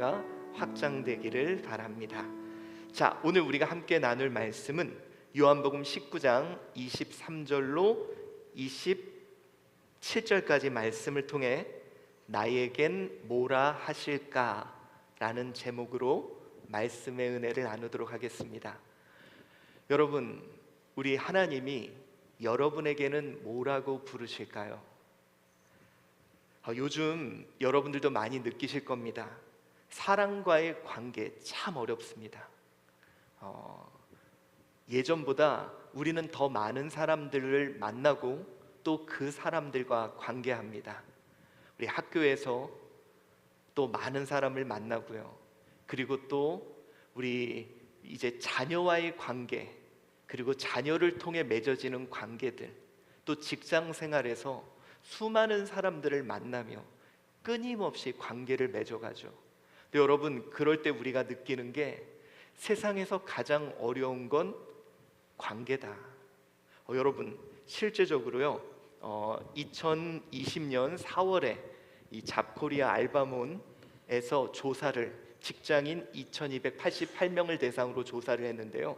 은사가 확장되기를 바랍니다. 자, 오늘 우리가 함께 나눌 말씀은 요한복음 19장 23절로 27절까지 말씀을 통해 나에겐 뭐라 하실까? 라는 제목으로 말씀의 은혜를 나누도록 하겠습니다. 여러분, 우리 하나님이 여러분에게는 뭐라고 부르실까요? 요즘 여러분들도 많이 느끼실 겁니다. 사람과의 관계 참 어렵습니다. 예전보다 우리는 더 많은 사람들을 만나고 또 그 사람들과 관계합니다. 우리 학교에서 또 많은 사람을 만나고요. 그리고 또 우리 이제 자녀와의 관계, 그리고 자녀를 통해 맺어지는 관계들, 또 직장 생활에서 수많은 사람들을 만나며 끊임없이 관계를 맺어가죠. 근데 여러분, 그럴 때 우리가 느끼는 게 세상에서 가장 어려운 건 관계다. 여러분, 실제적으로요, 2020년 4월에 이 잡코리아 알바몬에서 직장인 2288명을 대상으로 조사를 했는데요,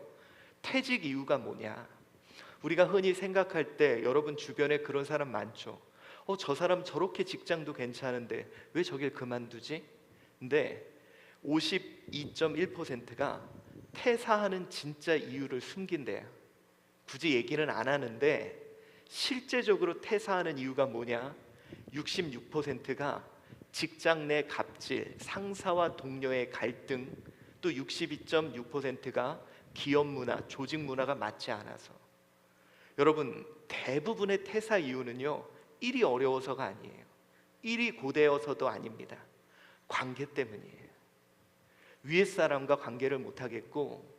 퇴직 이유가 뭐냐? 우리가 흔히 생각할 때 여러분 주변에 그런 사람 많죠. 저 사람 저렇게 직장도 괜찮은데 왜 저길 그만두지? 근데 52.1%가 퇴사하는 진짜 이유를 숨긴대요. 굳이 얘기는 안 하는데 실제적으로 퇴사하는 이유가 뭐냐? 66%가 직장 내 갑질, 상사와 동료의 갈등, 또 62.6%가 기업 문화, 조직 문화가 맞지 않아서. 여러분, 대부분의 퇴사 이유는요, 일이 어려워서가 아니에요. 일이 고되어서도 아닙니다. 관계 때문이에요. 위에 사람과 관계를 못하겠고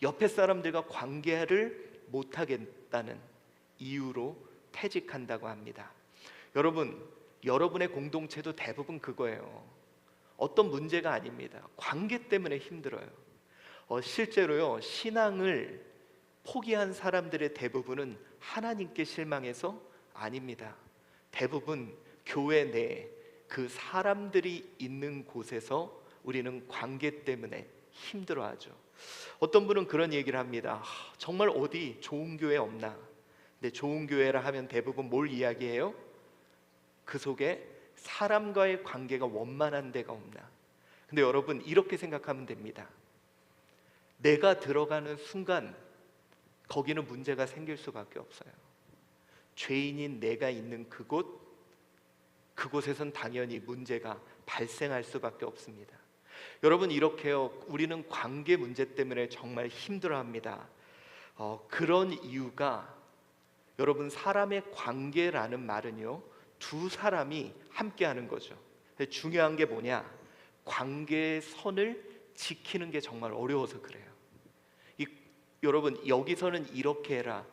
옆에 사람들과 관계를 못하겠다는 이유로 퇴직한다고 합니다. 여러분, 여러분의 공동체도 대부분 그거예요. 어떤 문제가 아닙니다. 관계 때문에 힘들어요. 실제로요, 신앙을 포기한 사람들의 대부분은 하나님께 실망해서 아닙니다. 대부분 교회 내 그 사람들이 있는 곳에서 우리는 관계 때문에 힘들어하죠. 어떤 분은 그런 얘기를 합니다. 정말 어디 좋은 교회 없나? 근데 좋은 교회라 하면 대부분 뭘 이야기해요? 그 속에 사람과의 관계가 원만한 데가 없나? 근데 여러분, 이렇게 생각하면 됩니다. 내가 들어가는 순간 거기는 문제가 생길 수밖에 없어요. 죄인인 내가 있는 그곳에선 당연히 문제가 발생할 수밖에 없습니다. 여러분, 이렇게요, 우리는 관계 문제 때문에 정말 힘들어합니다. 그런 이유가, 여러분, 사람의 관계라는 말은요, 두 사람이 함께하는 거죠. 중요한 게 뭐냐? 관계의 선을 지키는 게 정말 어려워서 그래요. 여러분, 여기서는 이렇게 해라.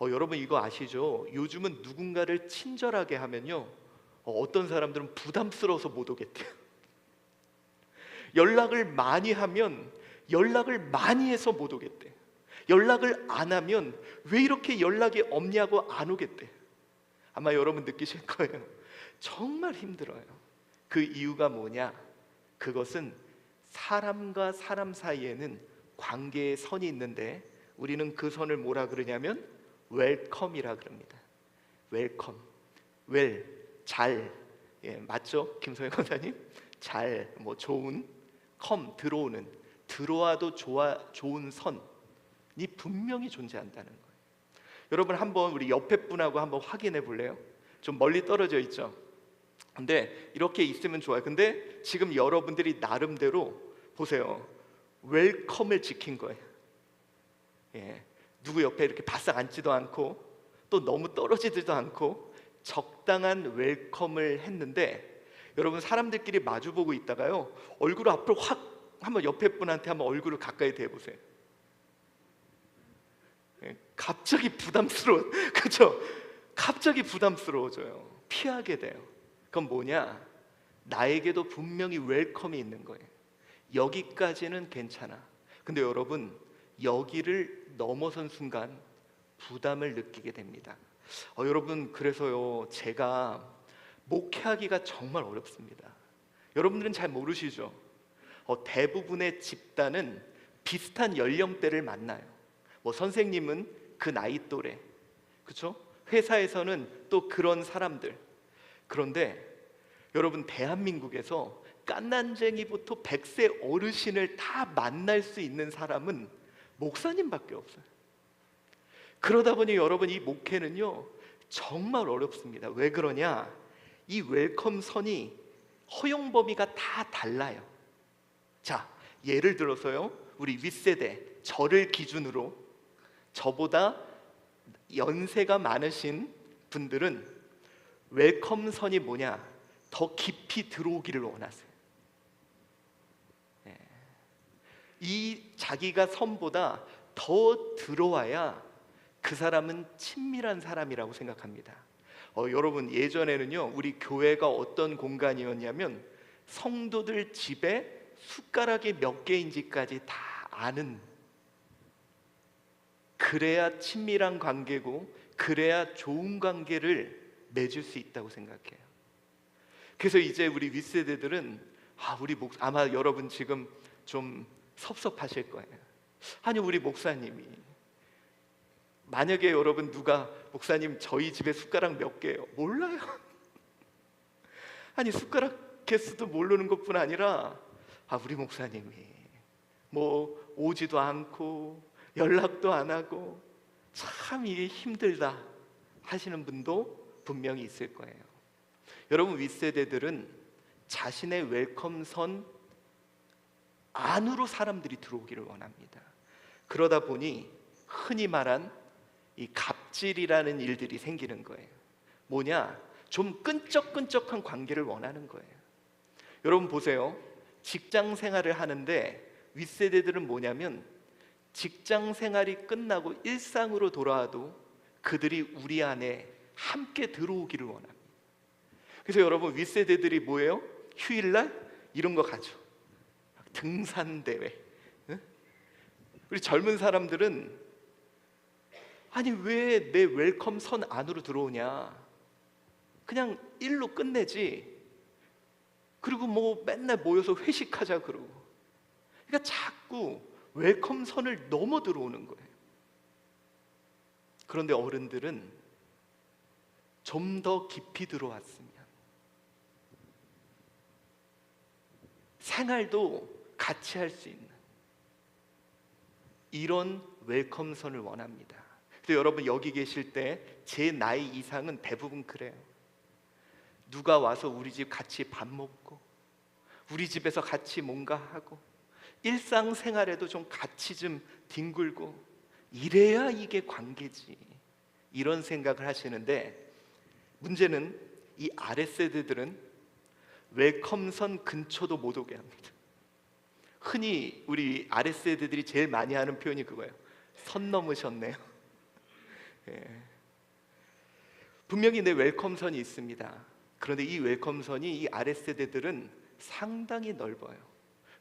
여러분, 이거 아시죠? 요즘은 누군가를 친절하게 하면요, 어떤 사람들은 부담스러워서 못 오겠대요. 연락을 많이 하면 연락을 많이 해서 못 오겠대. 연락을 안 하면 왜 이렇게 연락이 없냐고 안 오겠대. 아마 여러분 느끼실 거예요. 정말 힘들어요. 그 이유가 뭐냐? 그것은 사람과 사람 사이에는 관계의 선이 있는데 우리는 그 선을 뭐라 그러냐면 웰컴이라 그럽니다. 웰컴. 잘, 맞죠? 김소영 권사님? 잘, 좋은, 들어오는, 들어와도 좋은 선이 분명히 존재한다는 거예요. 여러분, 한번 우리 옆에 분하고 한번 확인해 볼래요? 좀 멀리 떨어져 있죠? 근데 이렇게 있으면 좋아요. 근데 지금 여러분들이 나름대로 보세요, 웰컴을 지킨 거예요. 누구 옆에 이렇게 바싹 앉지도 않고 또 너무 떨어지지도 않고 적당한 웰컴을 했는데, 여러분, 사람들끼리 마주보고 있다가요, 얼굴을 앞으로 확 한번 옆에 분한테 한번 얼굴을 가까이 대보세요. 갑자기 부담스러워. 그렇죠? 갑자기 부담스러워져요. 피하게 돼요. 그건 뭐냐? 나에게도 분명히 웰컴이 있는 거예요. 여기까지는 괜찮아. 근데 여러분, 여기를 넘어선 순간 부담을 느끼게 됩니다. 여러분, 그래서요, 제가 목회하기가 정말 어렵습니다. 여러분들은 잘 모르시죠? 대부분의 집단은 비슷한 연령대를 만나요. 뭐 선생님은 그 나이 또래, 그렇죠? 회사에서는 또 그런 사람들. 그런데 여러분, 대한민국에서 깐난쟁이부터 100세 어르신을 다 만날 수 있는 사람은 목사님밖에 없어요. 그러다 보니 여러분, 이 목회는요 정말 어렵습니다. 왜 그러냐? 이 웰컴 선이 허용 범위가 다 달라요. 자, 예를 들어서요, 우리 윗세대, 저를 기준으로 저보다 연세가 많으신 분들은 웰컴 선이 뭐냐? 더 깊이 들어오기를 원하세요. 이 자기가 선보다 더 들어와야 그 사람은 친밀한 사람이라고 생각합니다. 여러분, 예전에는요 우리 교회가 어떤 공간이었냐면 성도들 집에 숟가락이 몇 개인지까지 다 아는, 그래야 친밀한 관계고 그래야 좋은 관계를 맺을 수 있다고 생각해요. 그래서 이제 우리 윗세대들은 아마 여러분 지금 좀 섭섭하실 거예요. 아니, 우리 목사님이, 만약에 여러분 누가 목사님 저희 집에 숟가락 몇 개예요? 몰라요. 아니, 숟가락 개수도 모르는 것뿐 아니라 우리 목사님이 뭐 오지도 않고 연락도 안 하고 참 이게 힘들다 하시는 분도 분명히 있을 거예요. 여러분, 윗세대들은 자신의 웰컴선 안으로 사람들이 들어오기를 원합니다. 그러다 보니 흔히 말한 이 갑질이라는 일들이 생기는 거예요. 뭐냐? 좀 끈적끈적한 관계를 원하는 거예요. 여러분 보세요. 직장 생활을 하는데 윗세대들은 뭐냐면 직장 생활이 끝나고 일상으로 돌아와도 그들이 우리 안에 함께 들어오기를 원합니다. 그래서 여러분, 윗세대들이 뭐예요? 휴일날 이런 거 가죠. 등산대회. 우리 젊은 사람들은 아니, 왜 내 웰컴 선 안으로 들어오냐? 그냥 일로 끝내지. 그리고 뭐 맨날 모여서 회식하자 그러고. 그러니까 자꾸 웰컴 선을 넘어 들어오는 거예요. 그런데 어른들은 좀 더 깊이 들어왔으면, 생활도 같이 할 수 있는 이런 웰컴 선을 원합니다. 근데 여러분, 여기 계실 때 제 나이 이상은 대부분 그래요. 누가 와서 우리 집 같이 밥 먹고 우리 집에서 같이 뭔가 하고 일상생활에도 좀 같이 좀 뒹굴고 이래야 이게 관계지, 이런 생각을 하시는데, 문제는 이 아랫세대들은 웰컴선 근처도 못 오게 합니다. 흔히 우리 아랫세대들이 제일 많이 하는 표현이 그거예요. 선 넘으셨네요. 분명히 내 웰컴선이 있습니다. 그런데 이 웰컴선이 이 아랫세대들은 상당히 넓어요.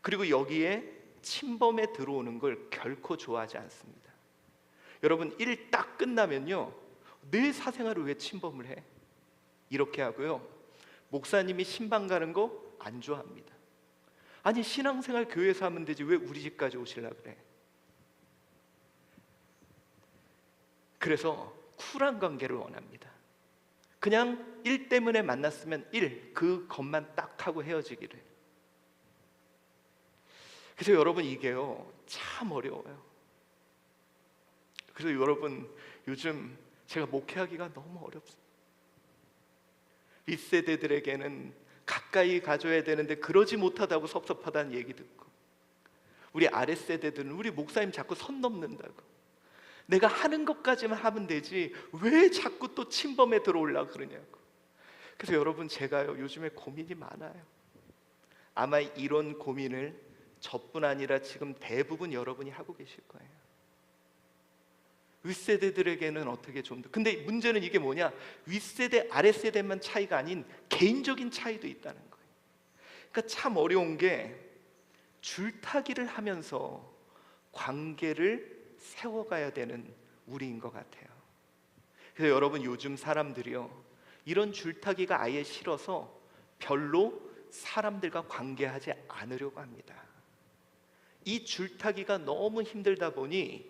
그리고 여기에 침범에 들어오는 걸 결코 좋아하지 않습니다. 여러분, 일 딱 끝나면요, 내 사생활을 왜 침범을 해? 이렇게 하고요, 목사님이 신방 가는 거 안 좋아합니다. 아니, 신앙생활 교회에서 하면 되지 왜 우리 집까지 오시려고 그래? 그래서 쿨한 관계를 원합니다. 그냥 일 때문에 만났으면 그것만 딱 하고 헤어지기를. 그래서 여러분, 이게요 참 어려워요. 그래서 여러분, 요즘 제가 목회하기가 너무 어렵습니다. 윗세대들에게는 가까이 가져야 되는데 그러지 못하다고 섭섭하다는 얘기 듣고, 우리 아랫세대들은 우리 목사님 자꾸 선 넘는다고, 내가 하는 것까지만 하면 되지 왜 자꾸 또 침범에 들어오려고 그러냐고. 그래서 여러분, 제가요 요즘에 고민이 많아요. 아마 이런 고민을 저뿐 아니라 지금 대부분 여러분이 하고 계실 거예요. 윗세대들에게는 어떻게 좀 더, 근데 문제는 이게 뭐냐? 윗세대 아랫세대만 차이가 아닌 개인적인 차이도 있다는 거예요. 그러니까 참 어려운 게 줄타기를 하면서 관계를 세워가야 되는 우리인 것 같아요. 그래서 여러분, 요즘 사람들이요 이런 줄타기가 아예 싫어서 별로 사람들과 관계하지 않으려고 합니다. 이 줄타기가 너무 힘들다 보니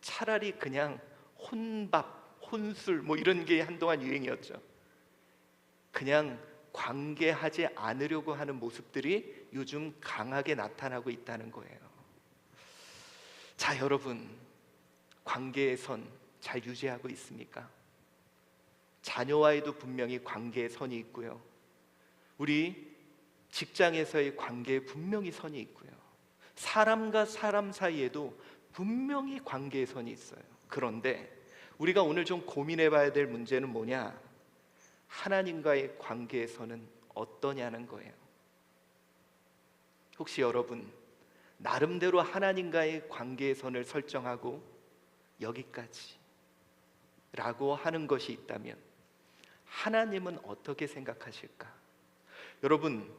차라리 그냥 혼밥, 혼술 뭐 이런 게 한동안 유행이었죠. 그냥 관계하지 않으려고 하는 모습들이 요즘 강하게 나타나고 있다는 거예요. 자, 여러분, 관계의 선 잘 유지하고 있습니까? 자녀와의도 분명히 관계의 선이 있고요. 우리 직장에서의 관계에 분명히 선이 있고요. 사람과 사람 사이에도 분명히 관계의 선이 있어요. 그런데 우리가 오늘 좀 고민해 봐야 될 문제는 뭐냐? 하나님과의 관계의 선은 어떠냐는 거예요. 혹시 여러분 나름대로 하나님과의 관계의 선을 설정하고 여기까지 라고 하는 것이 있다면 하나님은 어떻게 생각하실까? 여러분,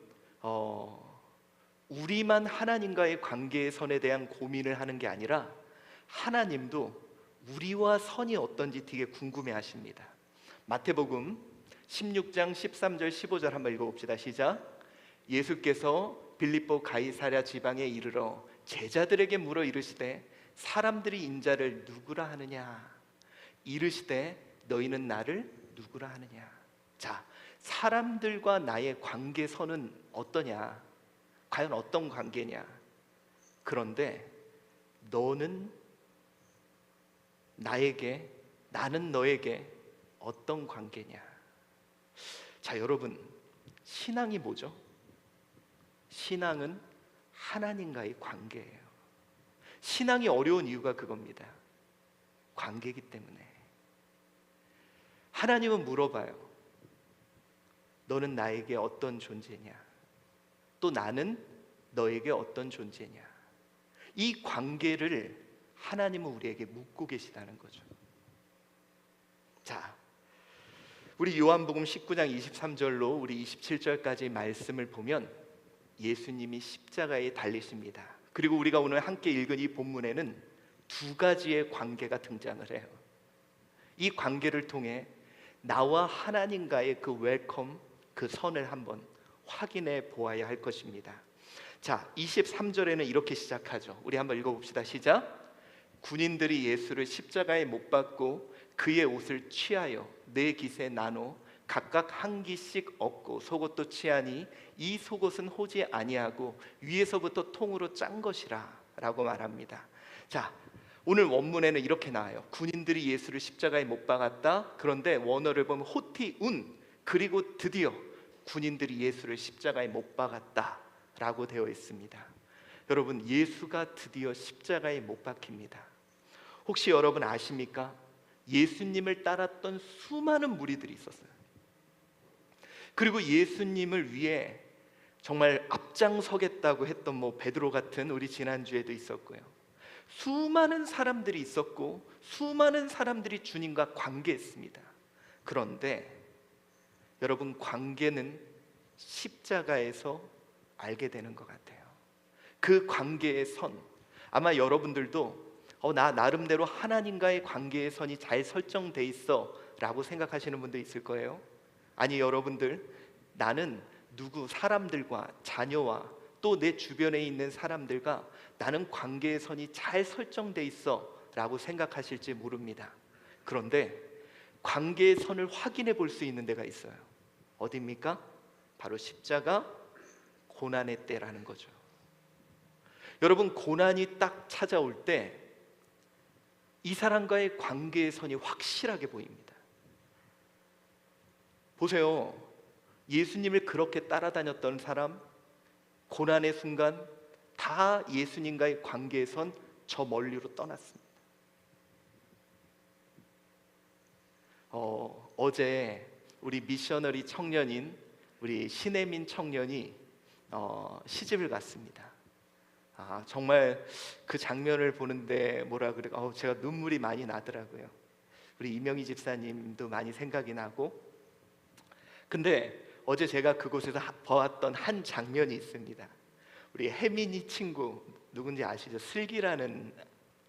우리만 하나님과의 관계의 선에 대한 고민을 하는 게 아니라 하나님도 우리와 선이 어떤지 되게 궁금해 하십니다. 마태복음 16장 13절 15절 한번 읽어봅시다. 시작. 예수께서 빌립보 가이사랴 지방에 이르러 제자들에게 물어 이르시되 사람들이 인자를 누구라 하느냐? 이르시되 너희는 나를 누구라 하느냐? 자, 사람들과 나의 관계선은 어떠냐? 과연 어떤 관계냐? 그런데 너는 나에게, 나는 너에게 어떤 관계냐? 자, 여러분, 신앙이 뭐죠? 신앙은 하나님과의 관계예요. 신앙이 어려운 이유가 그겁니다. 관계이기 때문에. 하나님은 물어봐요. 너는 나에게 어떤 존재냐? 또 나는 너에게 어떤 존재냐? 이 관계를 하나님은 우리에게 묻고 계시다는 거죠. 자, 우리 요한복음 19장 23절로 우리 27절까지 말씀을 보면 예수님이 십자가에 달리십니다. 그리고 우리가 오늘 함께 읽은 이 본문에는 두 가지의 관계가 등장을 해요. 이 관계를 통해 나와 하나님과의 그 웰컴, 그 선을 한번 확인해 보아야 할 것입니다. 자, 23절에는 이렇게 시작하죠. 우리 한번 읽어봅시다. 시작. 군인들이 예수를 십자가에 못 박고 그의 옷을 취하여 네 깃에 나눠 각각 한 깃씩 얻고 속옷도 취하니 이 속옷은 호지 아니하고 위에서부터 통으로 짠 것이라 라고 말합니다. 자, 오늘 원문에는 이렇게 나와요. 군인들이 예수를 십자가에 못 박았다. 그런데 원어를 보면 호티운, 그리고 드디어 군인들이 예수를 십자가에 못 박았다 라고 되어 있습니다. 여러분, 예수가 드디어 십자가에 못 박힙니다. 혹시 여러분 아십니까? 예수님을 따랐던 수많은 무리들이 있었어요. 그리고 예수님을 위해 정말 앞장서겠다고 했던 뭐 베드로 같은 우리 지난주에도 있었고요. 수많은 사람들이 있었고 수많은 사람들이 주님과 관계했습니다. 그런데 여러분, 관계는 십자가에서 알게 되는 것 같아요. 그 관계의 선, 아마 여러분들도 나 나름대로 하나님과의 관계의 선이 잘 설정돼 있어 라고 생각하시는 분도 있을 거예요. 아니, 여러분들, 나는 누구 사람들과 자녀와 또 내 주변에 있는 사람들과 나는 관계의 선이 잘 설정돼 있어 라고 생각하실지 모릅니다. 그런데 관계의 선을 확인해 볼 수 있는 데가 있어요. 어디입니까? 바로 십자가 고난의 때라는 거죠. 여러분, 고난이 딱 찾아올 때 이 사람과의 관계의 선이 확실하게 보입니다. 보세요. 예수님을 그렇게 따라다녔던 사람, 고난의 순간 다 예수님과의 관계의 선 저 멀리로 떠났습니다. 어제 우리 미셔너리 청년인 우리 신혜민 청년이 시집을 갔습니다. 정말 그 장면을 보는데 뭐라 그래, 제가 눈물이 많이 나더라고요. 우리 이명희 집사님도 많이 생각이 나고. 근데 어제 제가 그곳에서 보았던 한 장면이 있습니다. 우리 혜민이 친구 누군지 아시죠? 슬기라는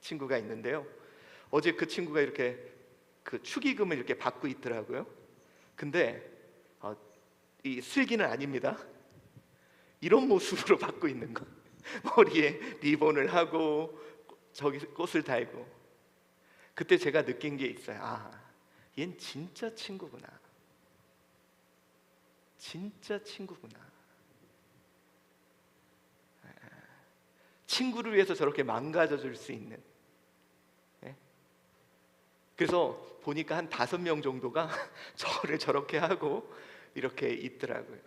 친구가 있는데요. 어제 그 친구가 이렇게 그 축의금을 이렇게 받고 있더라고요. 근데 이 슬기는 아닙니다. 이런 모습으로 받고 있는 거. 머리에 리본을 하고 저기 꽃을 달고. 그때 제가 느낀 게 있어요. 아, 얜 진짜 친구구나. 진짜 친구구나. 친구를 위해서 저렇게 망가져 줄 수 있는. 예? 그래서 보니까 한 5명 정도가 저를 저렇게 하고 이렇게 있더라고요.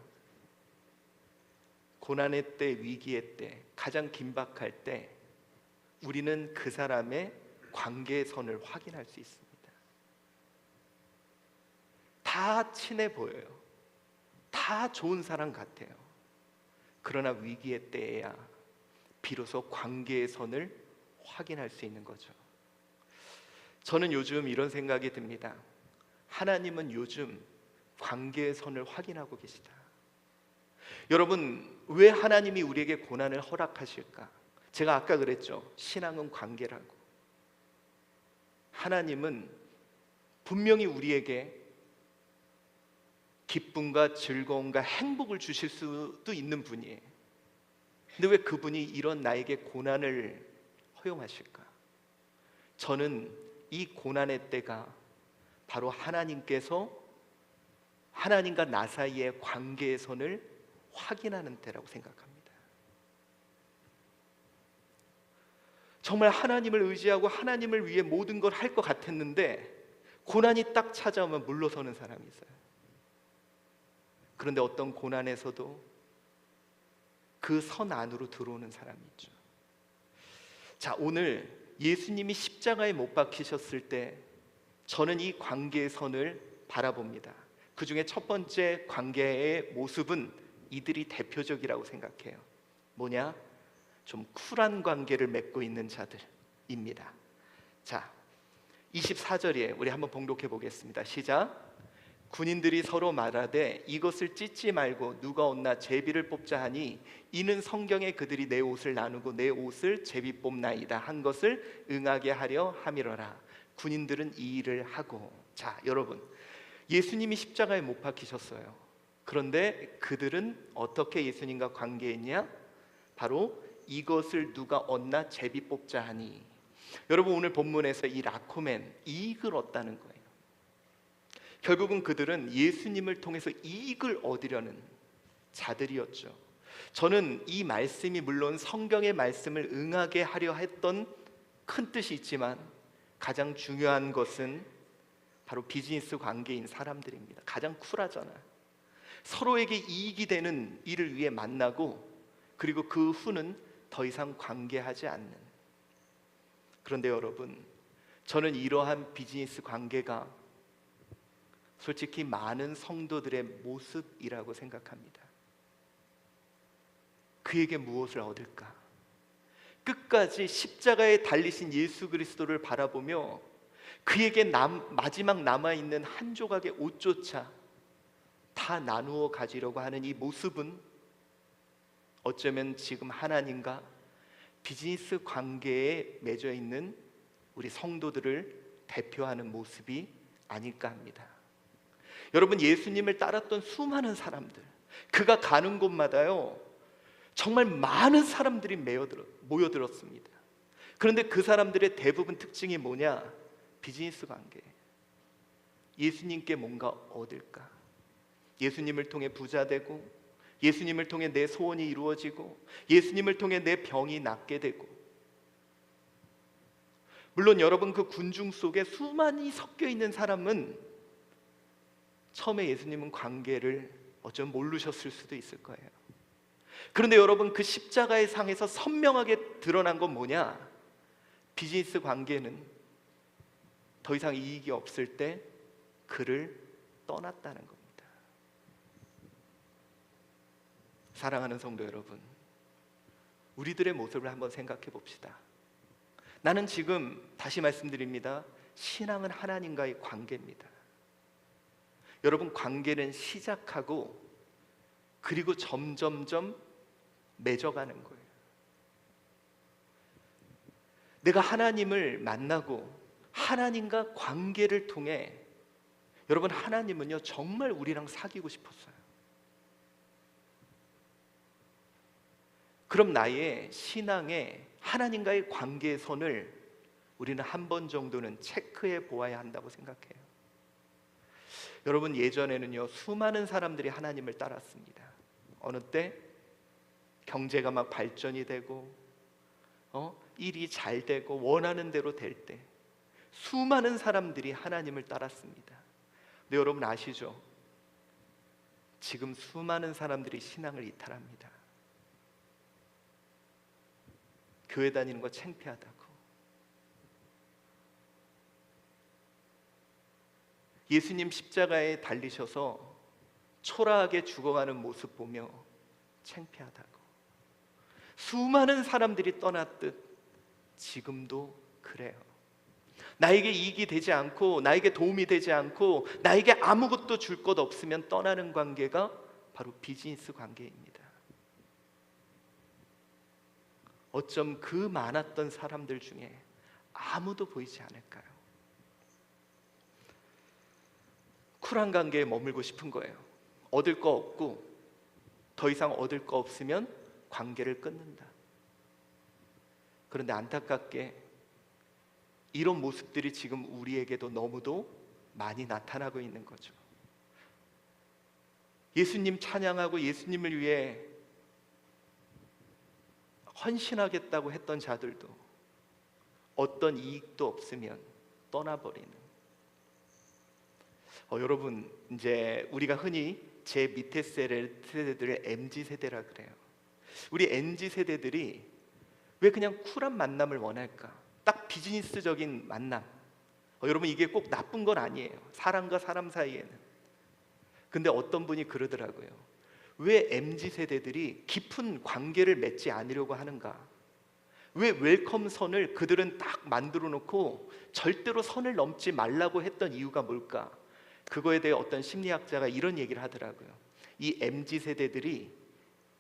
고난의 때, 위기의 때, 가장 긴박할 때 우리는 그 사람의 관계의 선을 확인할 수 있습니다. 다 친해 보여요. 다 좋은 사람 같아요. 그러나 위기의 때에야 비로소 관계의 선을 확인할 수 있는 거죠. 저는 요즘 이런 생각이 듭니다. 하나님은 요즘 관계의 선을 확인하고 계시다. 여러분, 왜 하나님이 우리에게 고난을 허락하실까? 제가 아까 그랬죠. 신앙은 관계라고. 하나님은 분명히 우리에게 기쁨과 즐거움과 행복을 주실 수도 있는 분이에요. 근데 왜 그분이 이런 나에게 고난을 허용하실까? 저는 이 고난의 때가 바로 하나님께서 하나님과 나 사이의 관계의 선을 확인하는 때라고 생각합니다. 정말 하나님을 의지하고 하나님을 위해 모든 걸 할 것 같았는데 고난이 딱 찾아오면 물러서는 사람이 있어요. 그런데 어떤 고난에서도 그 선 안으로 들어오는 사람이 있죠. 자, 오늘 예수님이 십자가에 못 박히셨을 때 저는 이 관계의 선을 바라봅니다. 그 중에 첫 번째 관계의 모습은 이들이 대표적이라고 생각해요. 뭐냐? 좀 쿨한 관계를 맺고 있는 자들입니다. 자, 24절에 우리 한번 봉독해 보겠습니다. 시작. 군인들이 서로 말하되 이것을 찢지 말고 누가 얻나 제비를 뽑자 하니 이는 성경에 그들이 내 옷을 나누고 내 옷을 제비 뽑나이다 한 것을 응하게 하려 함이러라. 군인들은 이 일을 하고. 자, 여러분, 예수님이 십자가에 못 박히셨어요. 그런데 그들은 어떻게 예수님과 관계했냐? 바로 이것을 누가 얻나 제비 뽑자 하니. 여러분, 오늘 본문에서 이 라코멘, 이익을 얻다는 거예요. 결국은 그들은 예수님을 통해서 이익을 얻으려는 자들이었죠. 저는 이 말씀이 물론 성경의 말씀을 응하게 하려 했던 큰 뜻이 있지만 가장 중요한 것은 바로 비즈니스 관계인 사람들입니다. 가장 쿨하잖아요. 서로에게 이익이 되는 일을 위해 만나고 그리고 그 후는 더 이상 관계하지 않는. 그런데 여러분, 저는 이러한 비즈니스 관계가 솔직히 많은 성도들의 모습이라고 생각합니다. 그에게 무엇을 얻을까? 끝까지 십자가에 달리신 예수 그리스도를 바라보며 그에게 마지막 남아있는 한 조각의 옷조차 다 나누어 가지려고 하는 이 모습은 어쩌면 지금 하나님과 비즈니스 관계에 맺어 있는 우리 성도들을 대표하는 모습이 아닐까 합니다. 여러분, 예수님을 따랐던 수많은 사람들, 그가 가는 곳마다요 정말 많은 사람들이 모여들었습니다. 그런데 그 사람들의 대부분 특징이 뭐냐? 비즈니스 관계. 예수님께 뭔가 얻을까? 예수님을 통해 부자 되고, 예수님을 통해 내 소원이 이루어지고, 예수님을 통해 내 병이 낫게 되고. 물론 여러분, 그 군중 속에 수많이 섞여 있는 사람은 처음에 예수님은 관계를 어쩌면 모르셨을 수도 있을 거예요. 그런데 여러분, 그 십자가의 상에서 선명하게 드러난 건 뭐냐? 비즈니스 관계는 더 이상 이익이 없을 때 그를 떠났다는 겁니다. 사랑하는 성도 여러분, 우리들의 모습을 한번 생각해 봅시다. 나는 지금 다시 말씀드립니다. 신앙은 하나님과의 관계입니다. 여러분, 관계는 시작하고 그리고 점점점 맺어가는 거예요. 내가 하나님을 만나고 하나님과 관계를 통해, 여러분, 하나님은요 정말 우리랑 사귀고 싶었어요. 그럼 나의 신앙의 하나님과의 관계의 선을 우리는 한 번 정도는 체크해 보아야 한다고 생각해요. 여러분, 예전에는요 수많은 사람들이 하나님을 따랐습니다. 어느 때 경제가 막 발전이 되고 일이 잘 되고 원하는 대로 될 때 수많은 사람들이 하나님을 따랐습니다. 근데 여러분 아시죠? 지금 수많은 사람들이 신앙을 이탈합니다. 교회 다니는 거 창피하다고, 예수님 십자가에 달리셔서 초라하게 죽어가는 모습 보며 창피하다고, 수많은 사람들이 떠났듯 지금도 그래요. 나에게 이익이 되지 않고 나에게 도움이 되지 않고 나에게 아무것도 줄 것 없으면 떠나는 관계가 바로 비즈니스 관계입니다. 어쩜 그 많았던 사람들 중에 아무도 보이지 않을까요? 쿨한 관계에 머물고 싶은 거예요. 얻을 거 없고 더 이상 얻을 거 없으면 관계를 끊는다. 그런데 안타깝게 이런 모습들이 지금 우리에게도 너무도 많이 나타나고 있는 거죠. 예수님 찬양하고 예수님을 위해 헌신하겠다고 했던 자들도 어떤 이익도 없으면 떠나버리는, 여러분 이제 우리가 흔히 제 밑에 세대들을 MZ세대라 그래요. 우리 MZ세대들이 왜 그냥 쿨한 만남을 원할까? 딱 비즈니스적인 만남. 여러분 이게 꼭 나쁜 건 아니에요. 사람과 사람 사이에는. 근데 어떤 분이 그러더라고요. 왜 MZ세대들이 깊은 관계를 맺지 않으려고 하는가? 왜 웰컴 선을 그들은 딱 만들어 놓고 절대로 선을 넘지 말라고 했던 이유가 뭘까? 그거에 대해 어떤 심리학자가 이런 얘기를 하더라고요. 이 MZ세대들이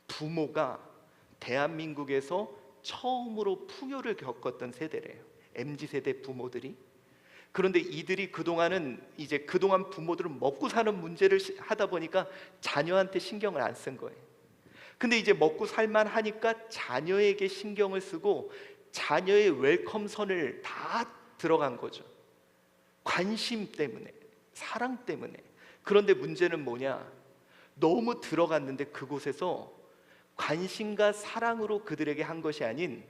부모가 대한민국에서 처음으로 풍요를 겪었던 세대래요. MZ세대 부모들이. 그런데 이들이 그동안 부모들은 먹고 사는 문제를 하다 보니까 자녀한테 신경을 안 쓴 거예요. 근데 이제 먹고 살만 하니까 자녀에게 신경을 쓰고 자녀의 웰컴선을 다 들어간 거죠. 관심 때문에, 사랑 때문에. 그런데 문제는 뭐냐? 너무 들어갔는데 그곳에서 관심과 사랑으로 그들에게 한 것이 아닌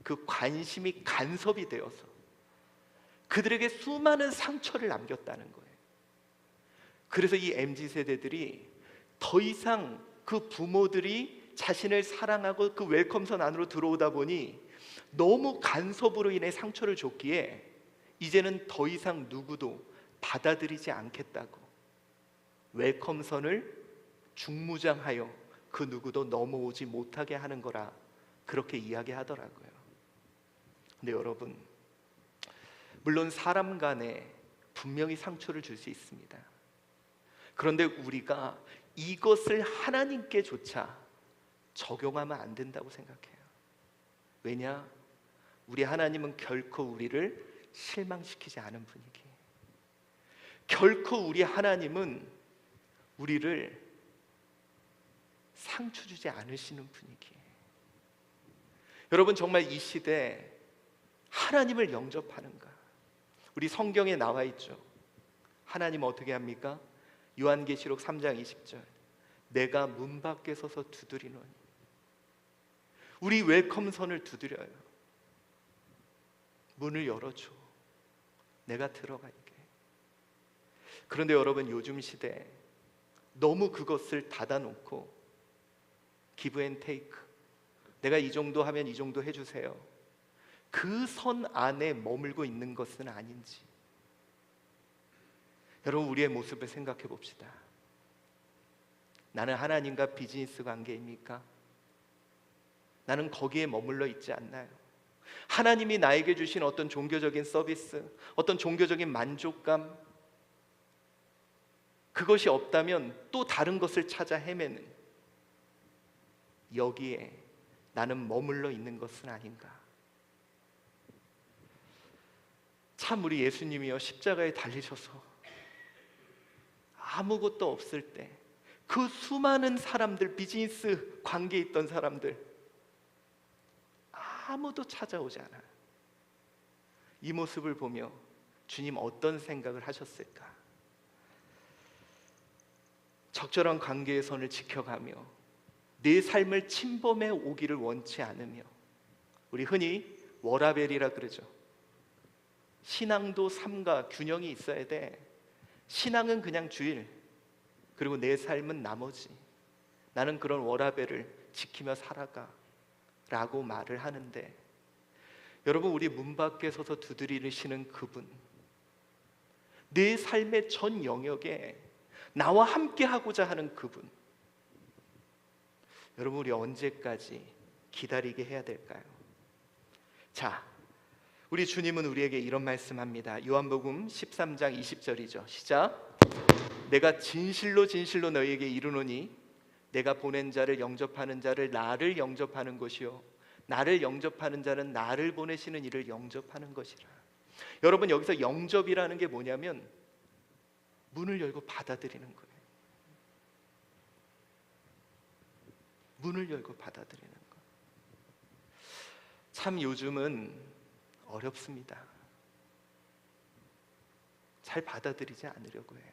그 관심이 간섭이 되어서 그들에게 수많은 상처를 남겼다는 거예요. 그래서 이 MZ세대들이 더 이상 그 부모들이 자신을 사랑하고 그 웰컴선 안으로 들어오다 보니 너무 간섭으로 인해 상처를 줬기에 이제는 더 이상 누구도 받아들이지 않겠다고 웰컴선을 중무장하여 그 누구도 넘어오지 못하게 하는 거라 그렇게 이야기하더라고요. 근데 여러분, 물론 사람 간에 분명히 상처를 줄 수 있습니다. 그런데 우리가 이것을 하나님께조차 적용하면 안 된다고 생각해요. 왜냐? 우리 하나님은 결코 우리를 실망시키지 않은 분이기에, 결코 우리 하나님은 우리를 상처 주지 않으시는 분이기에, 여러분 정말 이 시대에 하나님을 영접하는가? 우리 성경에 나와 있죠. 하나님 어떻게 합니까? 요한계시록 3장 20절, 내가 문 밖에 서서 두드리노니. 우리 웰컴선을 두드려요. 문을 열어줘. 내가 들어갈게. 그런데 여러분 요즘 시대에 너무 그것을 닫아놓고 기브 앤 테이크, 내가 이 정도 하면 이 정도 해주세요, 그 선 안에 머물고 있는 것은 아닌지 여러분 우리의 모습을 생각해 봅시다. 나는 하나님과 비즈니스 관계입니까? 나는 거기에 머물러 있지 않나요? 하나님이 나에게 주신 어떤 종교적인 서비스, 어떤 종교적인 만족감, 그것이 없다면 또 다른 것을 찾아 헤매는, 여기에 나는 머물러 있는 것은 아닌가? 참 우리 예수님이요, 십자가에 달리셔서 아무것도 없을 때 그 수많은 사람들, 비즈니스 관계에 있던 사람들, 아무도 찾아오지 않아요. 이 모습을 보며 주님 어떤 생각을 하셨을까? 적절한 관계의 선을 지켜가며 내 삶을 침범해 오기를 원치 않으며, 우리 흔히 워라벨이라 그러죠. 신앙도 삶과 균형이 있어야 돼. 신앙은 그냥 주일, 그리고 내 삶은 나머지. 나는 그런 워라벨을 지키며 살아가 라고 말을 하는데, 여러분, 우리 문 밖에 서서 두드리시는 그분, 내 삶의 전 영역에 나와 함께 하고자 하는 그분, 여러분, 우리 언제까지 기다리게 해야 될까요? 자, 우리 주님은 우리에게 이런 말씀합니다. 요한복음 13장 20절이죠. 시작. 내가 진실로 진실로 너희에게 이르노니 내가 보낸 자를 영접하는 자를 나를 영접하는 것이요 나를 영접하는 자는 나를 보내시는 이를 영접하는 것이라. 여러분, 여기서 영접이라는 게 뭐냐면 문을 열고 받아들이는 거예요. 문을 열고 받아들이는 거. 참 요즘은 어렵습니다. 잘 받아들이지 않으려고 해요.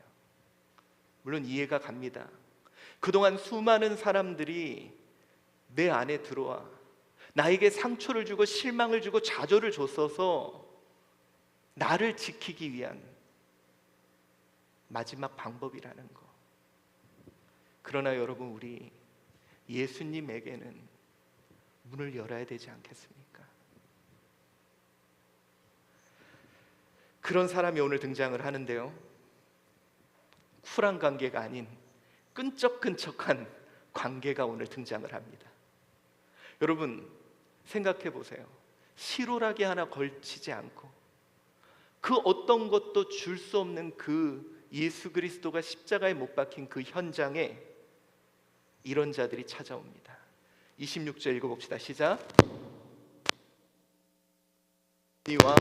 물론 이해가 갑니다. 그동안 수많은 사람들이 내 안에 들어와 나에게 상처를 주고 실망을 주고 좌절을 줬어서 나를 지키기 위한 마지막 방법이라는 거. 그러나 여러분, 우리 예수님에게는 문을 열어야 되지 않겠습니까? 그런 사람이 오늘 등장을 하는데요, 쿨한 관계가 아닌 끈적끈적한 관계가 오늘 등장을 합니다. 여러분, 생각해 보세요. 실오라기 하나 걸치지 않고 그 어떤 것도 줄 수 없는 그 예수 그리스도가 십자가에 못 박힌 그 현장에 이런 자들이 찾아옵니다. 26절 읽어봅시다. 시작. 이와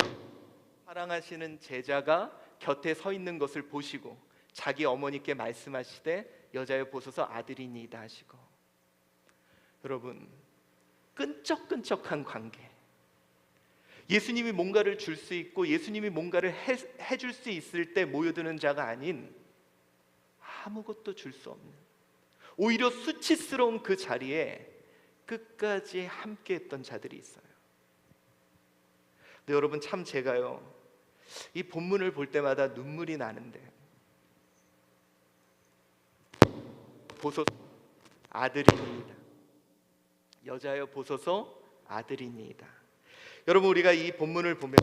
사랑하시는 제자가 곁에 서 있는 것을 보시고 자기 어머니께 말씀하시되 여자여 보소서 아들이니이다 하시고. 여러분, 끈적끈적한 관계, 예수님이 뭔가를 줄 수 있고 예수님이 뭔가를 해줄 수 있을 때 모여드는 자가 아닌 아무것도 줄 수 없는, 오히려 수치스러운 그 자리에 끝까지 함께했던 자들이 있어요. 근데 여러분, 참 제가요, 이 본문을 볼 때마다 눈물이 나는데, 보소서 아들이니이다. 여자여 보소서 아들이니이다. 여러분, 우리가 이 본문을 보면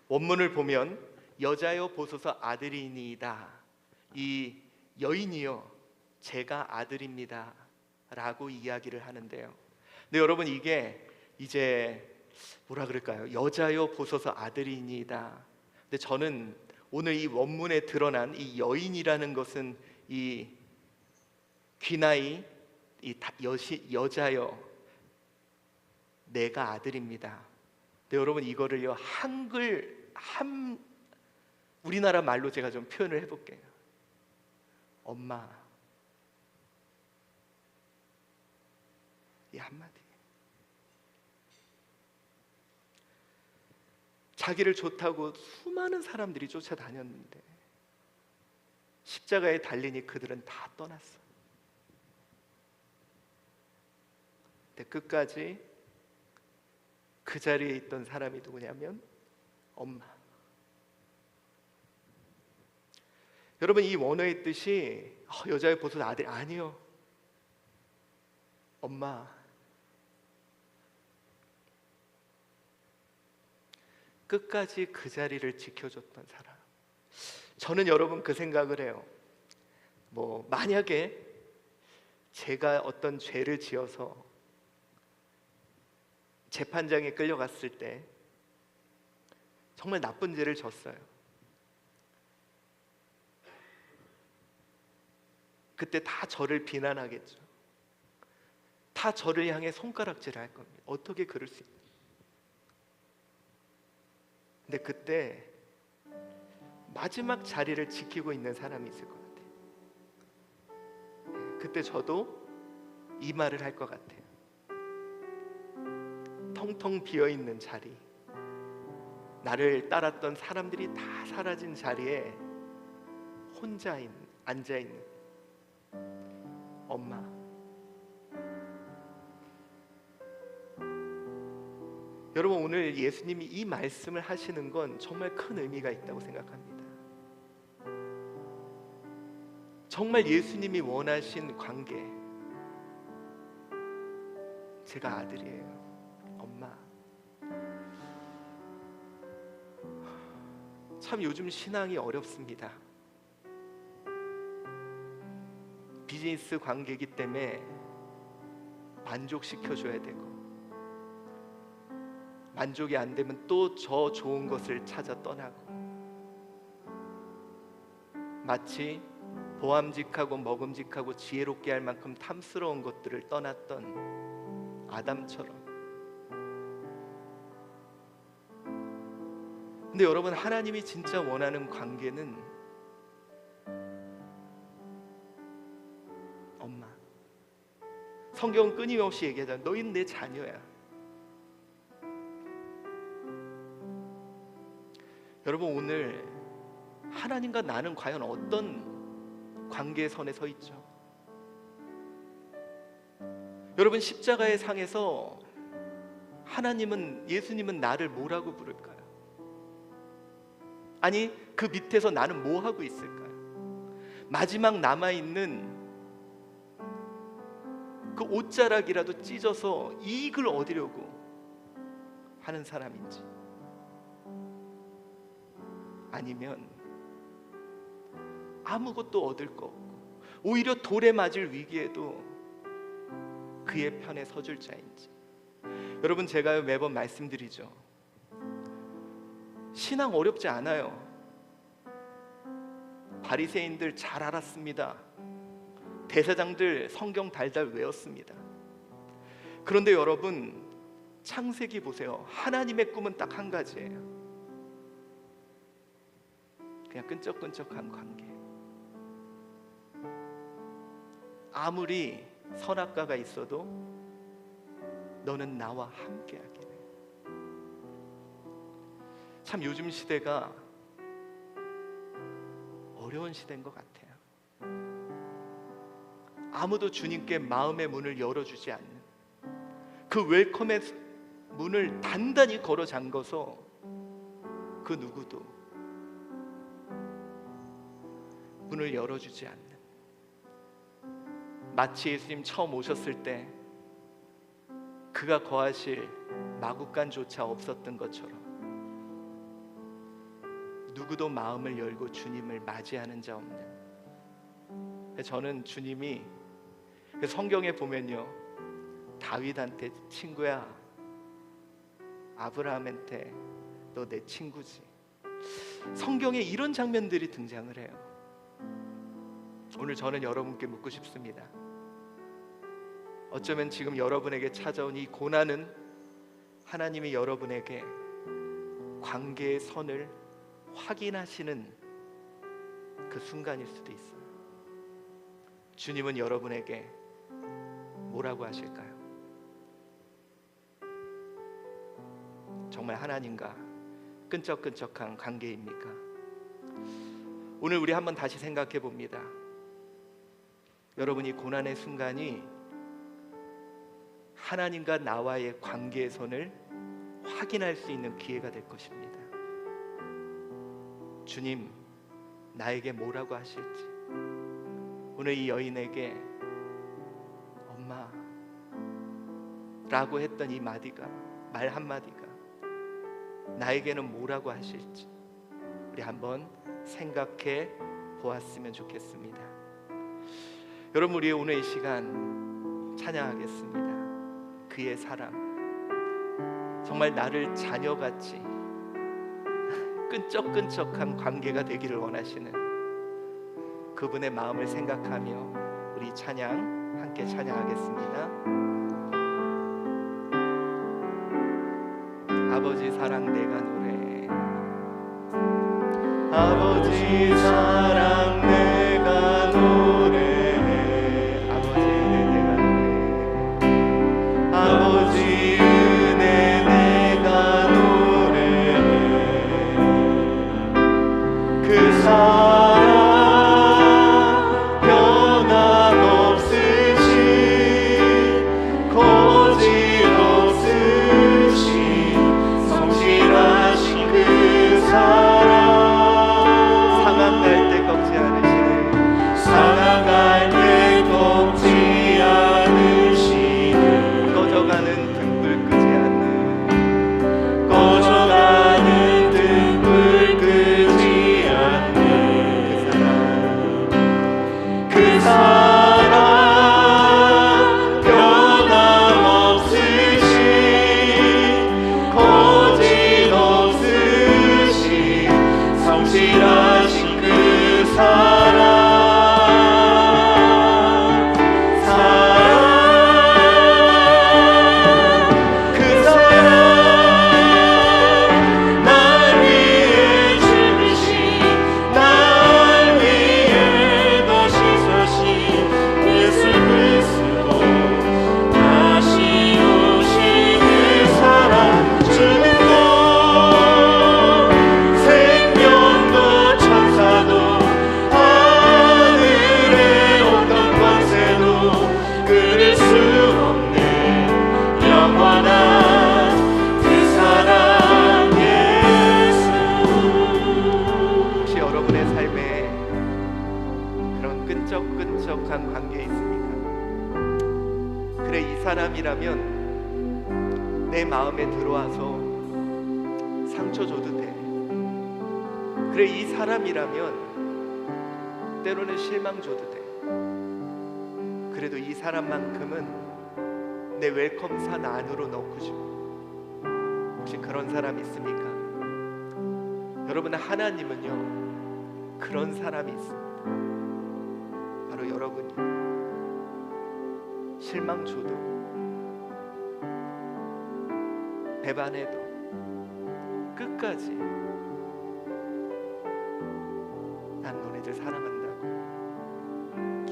원문을 보면 여자여 보소서 아들이니이다. 이 여인이요 제가 아들입니다 라고 이야기를 하는데요. 근데 여러분, 이게 이제 뭐라 그럴까요? 여자여 보소서 아들이니이다. 근데 저는 오늘 이 원문에 드러난 이 여인이라는 것은 이 귀나이, 이 여자여 내가 아들입니다. 근데 여러분, 이거를요 우리나라 말로 제가 좀 표현을 해볼게요. 엄마, 이 한마디. 자기를 좋다고 수많은 사람들이 쫓아다녔는데 십자가에 달리니 그들은 다 떠났어. 근데 끝까지 그 자리에 있던 사람이 누구냐면 엄마. 여러분, 이 원어의 뜻이 여자의 보소서 아들, 아니요, 엄마. 끝까지 그 자리를 지켜줬던 사람. 저는 여러분 그 생각을 해요. 만약에 제가 어떤 죄를 지어서 재판장에 끌려갔을 때 정말 나쁜 죄를 졌어요. 그때 다 저를 비난하겠죠. 다 저를 향해 손가락질을 할 겁니다. 어떻게 그럴 수 있냐. 근데 그때 마지막 자리를 지키고 있는 사람이 있을 것 같아요. 그때 저도 이 말을 할 것 같아요. 텅텅 비어있는 자리, 나를 따랐던 사람들이 다 사라진 자리에 혼자 앉아있는 엄마. 여러분, 오늘 예수님이 이 말씀을 하시는 건 정말 큰 의미가 있다고 생각합니다. 정말 예수님이 원하신 관계, 제가 아들이에요, 엄마. 참 요즘 신앙이 어렵습니다. 비즈니스 관계이기 때문에 만족시켜줘야 되고, 만족이 안 되면 또 저 좋은 것을 찾아 떠나고, 마치 보암직하고 먹음직하고 지혜롭게 할 만큼 탐스러운 것들을 떠났던 아담처럼. 근데 여러분, 하나님이 진짜 원하는 관계는 엄마. 성경은 끊임없이 얘기하잖아. 너희는 내 자녀야. 여러분, 오늘 하나님과 나는 과연 어떤 관계선에 서 있죠? 여러분, 십자가의 상에서 예수님은 나를 뭐라고 부를까요? 아니, 그 밑에서 나는 뭐 하고 있을까요? 마지막 남아있는 그 옷자락이라도 찢어서 이익을 얻으려고 하는 사람인지, 아니면 아무것도 얻을 거 없고 오히려 돌에 맞을 위기에도 그의 편에 서줄 자인지. 여러분, 제가 매번 말씀드리죠. 신앙 어렵지 않아요. 바리새인들 잘 알았습니다. 대사장들 성경 달달 외웠습니다. 그런데 여러분, 창세기 보세요. 하나님의 꿈은 딱 한 가지예요. 그냥 끈적끈적한 관계. 아무리 선악과가 있어도 너는 나와 함께 하기를. 참 요즘 시대가 어려운 시대인 것 같아요. 아무도 주님께 마음의 문을 열어주지 않는, 그 웰컴의 문을 단단히 걸어 잠궈서 그 누구도 문을 열어주지 않는, 마치 예수님 처음 오셨을 때 그가 거하실 마구간조차 없었던 것처럼 누구도 마음을 열고 주님을 맞이하는 자 없는. 저는 주님이 성경에 보면요, 다윗한테 친구야, 아브라함한테 너 내 친구지. 성경에 이런 장면들이 등장을 해요. 오늘 저는 여러분께 묻고 싶습니다. 어쩌면 지금 여러분에게 찾아온 이 고난은 하나님이 여러분에게 관계의 선을 확인하시는 그 순간일 수도 있어요. 주님은 여러분에게 뭐라고 하실까요? 정말 하나님과 끈적끈적한 관계입니까? 오늘 우리 한번 다시 생각해 봅니다. 여러분이 고난의 순간이 하나님과 나와의 관계의 선을 확인할 수 있는 기회가 될 것입니다. 주님, 나에게 뭐라고 하실지. 오늘 이 여인에게 엄마 라고 했던 이 말 한마디가 나에게는 뭐라고 하실지 우리 한번 생각해 보았으면 좋겠습니다. 여러분, 우리 오늘 이 시간 찬양하겠습니다. 그의 사랑, 정말 나를 자녀같이 끈적끈적한 관계가 되기를 원하시는 그분의 마음을 생각하며 우리 찬양 함께 찬양하겠습니다. 아버지 사랑 내가 노래. 아버지 사랑 내가 노래해. 아버지 은혜 내가 노래해. 아버지 은혜 내가 노래해. 그 사랑 변함없으신 거짓없으신 성실하신 그 사랑 상한 갈 때 꺾지 않으시네. 상한 갈 때 꺾지 않으시네. 꺼져가는 등불 끄지 않는 꺼져가는 등불 끄지 않는 그 사랑 변함없으신 거짓없으신 성실하신 그 사랑 그 사랑 날 위해 죽으신 날 위해 다시 사신 예수 그리스도 다시 오신 그 사랑 죽음도 생명도 천사도 하늘의 어떤 권세도 끊을 수 없는 영원한 그 사랑 예수. 혹시 여러분의 삶에 그런 끈적끈적한 관계에 있습니까? 그래, 이 사람이라면 내 마음에 들어와서 상처 줘도 돼. 그래, 이 사람이라면 때로는 실망 줘도 돼. 그래도 이 사람만큼은 내 웰컴산 안으로 넣고 싶어. 혹시 그런 사람 있습니까? 여러분, 하나님은요 그런 사람이 있습니다. 바로 여러분이. 실망 줘도 배반해도 끝까지 난 너네들 사랑한다고.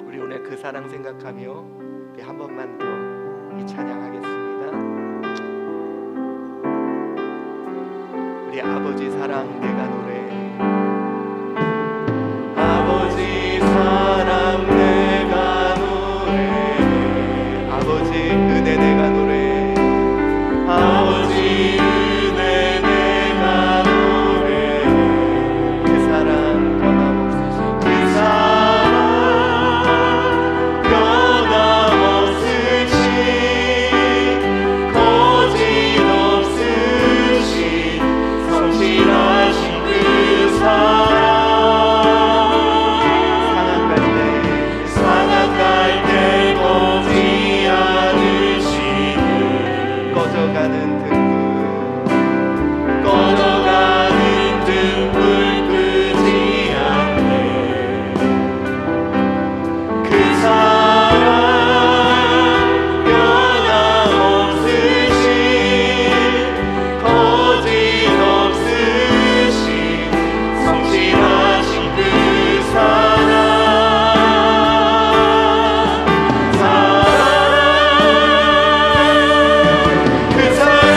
우리 오늘 그 사랑 생각하며 우리 한 번만 더 이 찬양하겠습니다. 우리 아버지 사랑 내가 노래해. 아버지 사랑 내가 노래해. 아버지 은혜 내가 노래해. 아버지 은혜 내가 노래해. 그 사랑 변함없으신 그 사랑 변함없으신 거짓없으신 성실하신 그 사랑 상한 갈 때 꺾지 않으시는 꺼져가는 등불 끄지 않는 그 사랑 변함없으신 거짓없으신 성실하신 그 사랑 그 사랑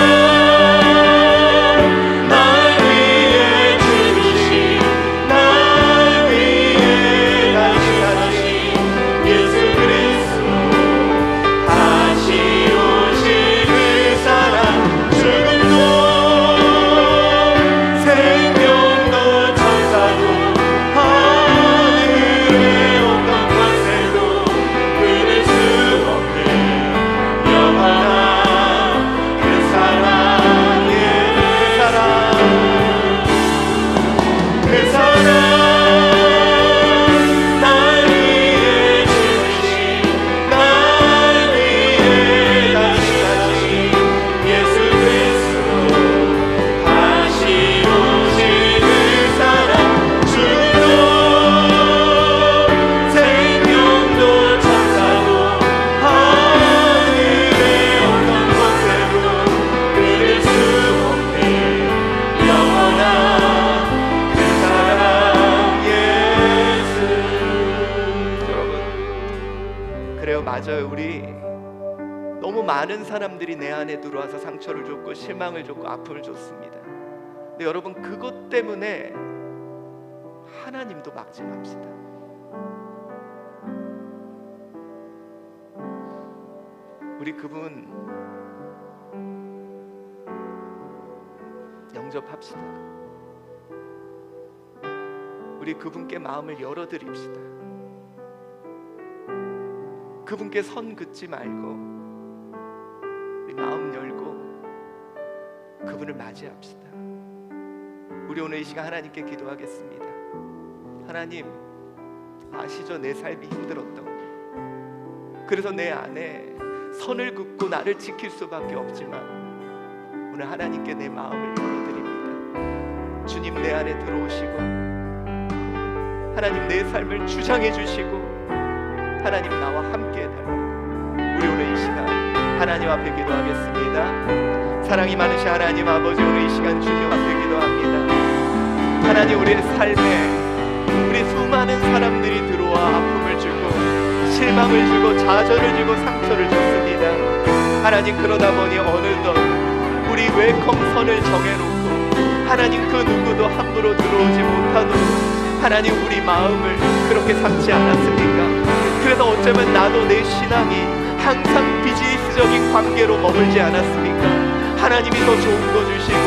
맞아요. 우리 너무 많은 사람들이 내 안에 들어와서 상처를 줬고 실망을 줬고 아픔을 줬습니다. 근데 여러분, 그것 때문에 하나님도 막지 맙시다. 우리 그분 영접합시다. 우리 그분께 마음을 열어드립시다. 그분께 선 긋지 말고 우리 마음 열고 그분을 맞이합시다. 우리 오늘 이 시간 하나님께 기도하겠습니다. 하나님, 아시죠? 내 삶이 힘들었던 거. 그래서 내 안에 선을 긋고 나를 지킬 수밖에 없지만 오늘 하나님께 내 마음을 열어드립니다. 주님, 내 안에 들어오시고 하나님 내 삶을 주장해 주시고 하나님 나와 함께 해달라고 우리 오늘 이 시간 하나님 앞에 기도하겠습니다. 사랑이 많으신 하나님 아버지, 오늘 이 시간 주님 앞에 기도합니다. 하나님, 우리의 삶에 우리 수많은 사람들이 들어와 아픔을 주고 실망을 주고 좌절을 주고 상처를 줬습니다. 하나님, 그러다 보니 어느덧 우리 웰컴 선을 정해놓고 하나님 그 누구도 함부로 들어오지 못하도록 하나님 우리 마음을 그렇게 삼지 않았습니까? 그래서 어쩌면 나도 내 신앙이 항상 비즈니스적인 관계로 머물지 않았습니까? 하나님이 더 좋은 거 주시고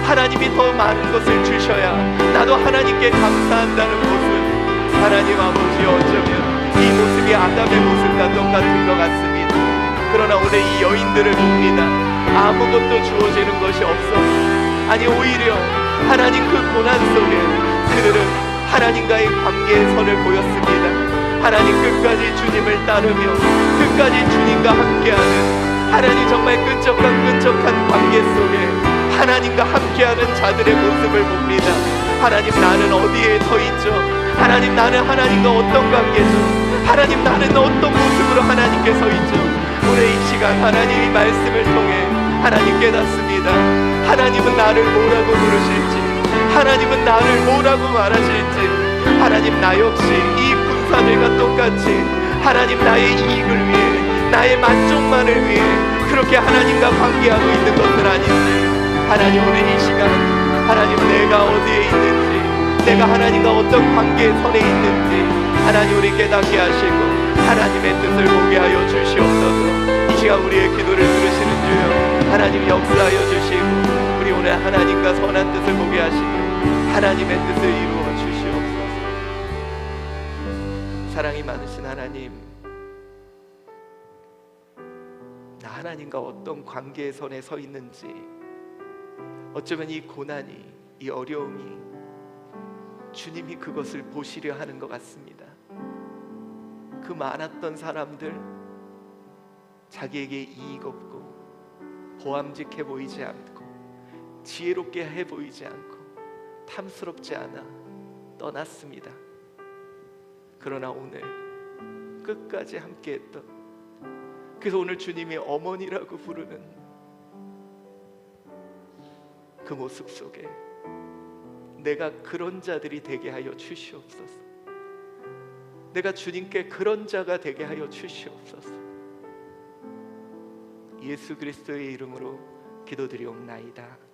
하나님이 더 많은 것을 주셔야 나도 하나님께 감사한다는 모습, 하나님 아버지, 어쩌면 이 모습이 아담의 모습과 똑같은 것 같습니다. 그러나 오늘 이 여인들을 봅니다. 아무것도 주어지는 것이 없어. 아니, 오히려 하나님 그 고난 속에 그들은 하나님과의 관계의 선을 보였습니다. 하나님, 끝까지 주님을 따르며 끝까지 주님과 함께하는 하나님 정말 끈적한 관계 속에 하나님과 함께하는 자들의 모습을 봅니다. 하나님, 나는 어디에 서 있죠? 하나님, 나는 하나님과 어떤 관계죠? 하나님, 나는 어떤 모습으로 하나님께 서 있죠? 오늘 이 시간 하나님 이 말씀을 통해 하나님 깨닫습니다. 하나님은 나를 뭐라고 부르실지, 하나님은 나를 뭐라고 말하실지, 하나님, 나 역시 이 군사들과 똑같이 하나님 나의 이익을 위해 나의 만족만을 위해 그렇게 하나님과 관계하고 있는 것은 아닌지, 하나님 오늘 이 시간 하나님 내가 어디에 있는지, 내가 하나님과 어떤 관계의 선에 있는지 하나님 우리 깨닫게 하시고 하나님의 뜻을 보게 하여 주시옵소서. 이 시간 우리의 기도를 들으시는 주여 하나님 역사하여 주시고 우리 오늘 하나님과 선한 뜻을 보게 하시고 하나님의 뜻을 이루어 주시옵소서. 사랑이 많으신 하나님, 나 하나님과 어떤 관계의 선에 서 있는지, 어쩌면 이 고난이, 이 어려움이 주님이 그것을 보시려 하는 것 같습니다. 그 많았던 사람들, 자기에게 이익 없고 보암직해 보이지 않고 지혜롭게 해 보이지 않고 탐스럽지 않아 떠났습니다. 그러나 오늘 끝까지 함께했던, 그래서 오늘 주님이 어머니라고 부르는 그 모습 속에 내가 그런 자들이 되게 하여 주시옵소서. 내가 주님께 그런 자가 되게 하여 주시옵소서. 예수 그리스도의 이름으로 기도드리옵나이다.